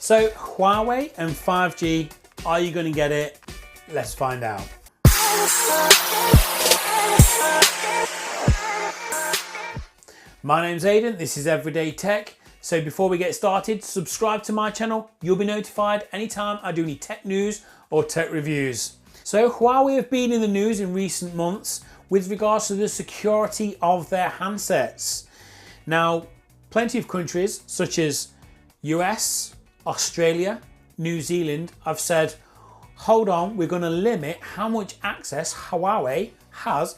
So Huawei and 5G, are you going to get it? Let's find out. My name's Aidan, this is Everyday Tech. So before we get started, subscribe to my channel. You'll be notified anytime I do any tech news or tech reviews. So Huawei have been in the news in recent months with regards to the security of their handsets. Now, plenty of countries such as US, Australia, New Zealand have said, hold on, we're going to limit how much access Huawei has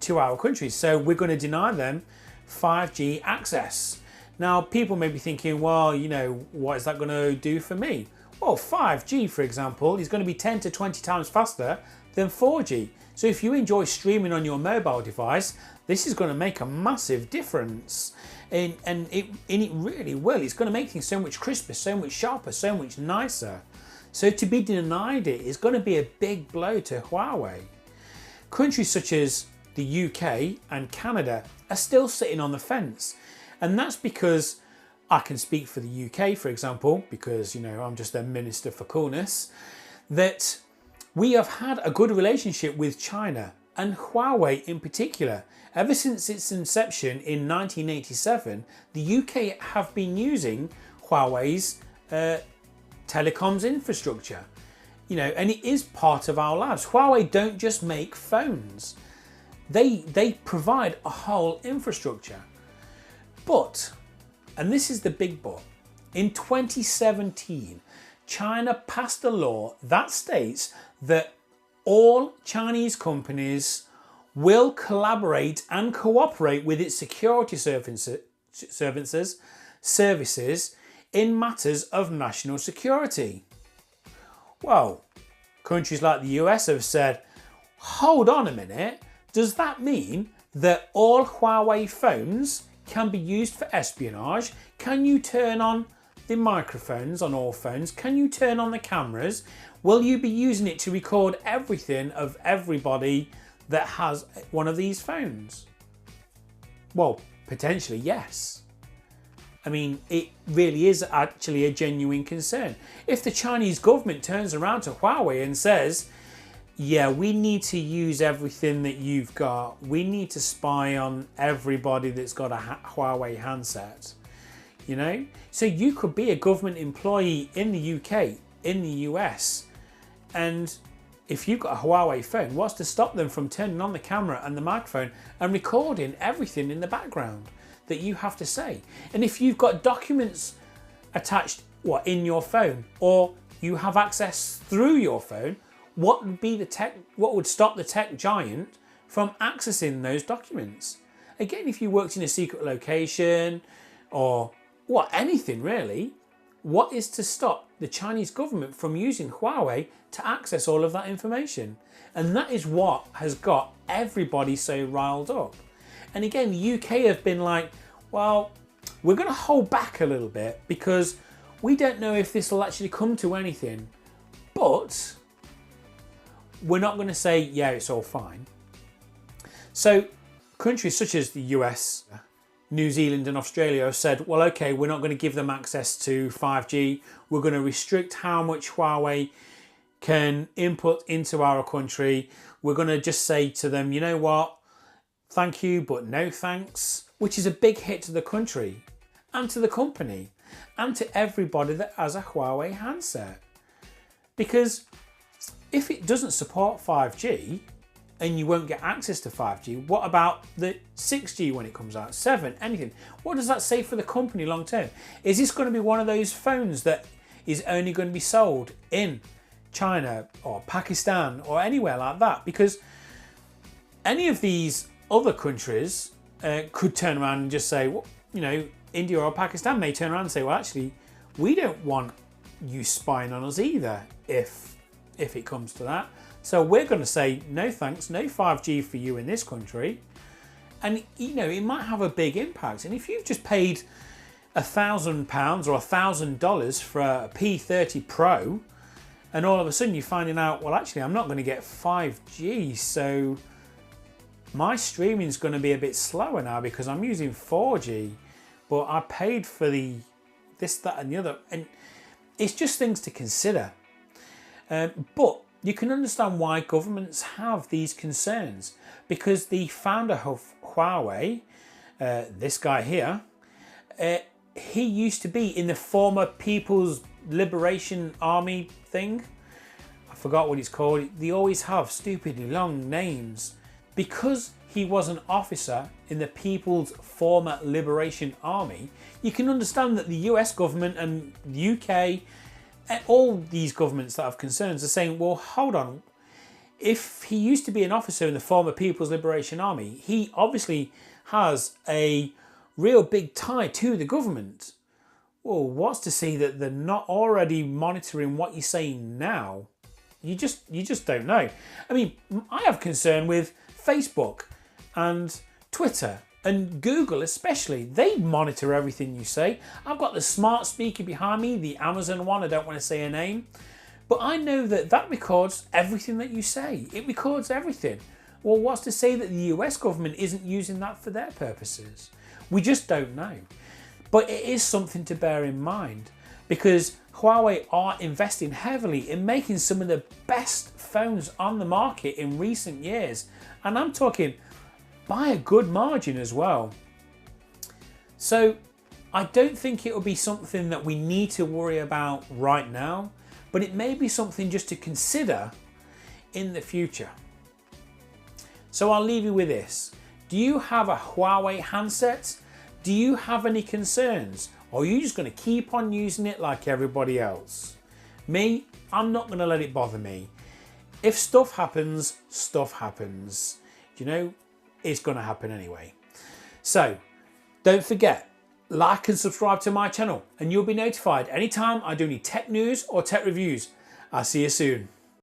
to our countries. So we're going to deny them 5G access. Now, people may be thinking, well, you know, what is that going to do for me? Well, 5G, for example, is going to be 10 to 20 times faster than 4G. So if you enjoy streaming on your mobile device, this is going to make a massive difference. And it really will. It's going to make things so much crisper, so much sharper, so much nicer. So to be denied it is going to be a big blow to Huawei. Countries such as the UK and Canada are still sitting on the fence. And that's because I can speak for the UK, for example, because, you know, I'm just their Minister for Coolness, that we have had a good relationship with China and Huawei in particular. Ever since its inception in 1987, the UK have been using Huawei's telecoms infrastructure. You know, and it is part of our lives. Huawei don't just make phones. They provide a whole infrastructure. But, and this is the big but, in 2017, China passed a law that states that all Chinese companies will collaborate and cooperate with its security services in matters of national security. Well, countries like the US have said, hold on a minute, does that mean that all Huawei phones can be used for espionage? Can you turn on the microphones on all phones? Can you turn on the cameras? Will you be using it to record everything of everybody that has one of these phones? Well, potentially yes. I mean, it really is actually a genuine concern. If the Chinese government turns around to Huawei and says, yeah, we need to use everything that you've got, we need to spy on everybody that's got a Huawei handset, you know? So you could be a government employee in the UK, in the US, and if you've got a Huawei phone, what's to stop them from turning on the camera and the microphone and recording everything in the background that you have to say? And if you've got documents attached, in your phone, or you have access through your phone, what would stop the tech giant from accessing those documents? Again, if you worked in a secret location or anything really, what is to stop the Chinese government from using Huawei to access all of that information? And that is what has got everybody so riled up. And again, the UK have been like, well, we're going to hold back a little bit because we don't know if this will actually come to anything. But we're not going to say, yeah, it's all fine. So countries such as the US, New Zealand and Australia have said, well, okay, we're not going to give them access to 5G. We're going to restrict how much Huawei can input into our country. We're going to just say to them, you know what? Thank you, but no thanks, which is a big hit to the country and to the company and to everybody that has a Huawei handset. Because if it doesn't support 5G and you won't get access to 5G, what about the 6G when it comes out, 7, anything? What does that say for the company long term? Is this going to be one of those phones that is only going to be sold in China or Pakistan or anywhere like that? Because any of these other countries could turn around and just say, well, you know, India or Pakistan may turn around and say, well, actually, we don't want you spying on us either if it comes to that. So we're going to say, no thanks, no 5G for you in this country. And, you know, it might have a big impact. And if you've just paid £1,000 or $1,000 for a P30 Pro, and all of a sudden you're finding out, well, actually, I'm not going to get 5G, so my streaming is going to be a bit slower now because I'm using 4G, but I paid for the this, that and the other. And it's just things to consider. But you can understand why governments have these concerns, because the founder of Huawei, this guy here, he used to be in the former People's Liberation Army thing. I forgot what it's called. They always have stupidly long names. Because he was an officer in the People's Former Liberation Army, you can understand that the US government and the UK, all these governments that have concerns are saying, well, hold on. If he used to be an officer in the former People's Liberation Army, he obviously has a real big tie to the government. Well, what's to say that they're not already monitoring what you're saying now? You just don't know. I mean, I have concern with Facebook and Twitter and Google especially. They monitor everything you say. I've got the smart speaker behind me, the Amazon one, I don't want to say a name. But I know that records everything that you say. It records everything. Well, what's to say that the US government isn't using that for their purposes? We just don't know. But it is something to bear in mind, because Huawei are investing heavily in making some of the best phones on the market in recent years. And I'm talking by a good margin as well. So I don't think it will be something that we need to worry about right now, but it may be something just to consider in the future. So I'll leave you with this. Do you have a Huawei handset? Do you have any concerns? Or are you just going to keep on using it like everybody else? Me, I'm not going to let it bother me. If stuff happens, stuff happens. You know, it's going to happen anyway. So don't forget, like and subscribe to my channel and you'll be notified anytime I do any tech news or tech reviews. I'll see you soon.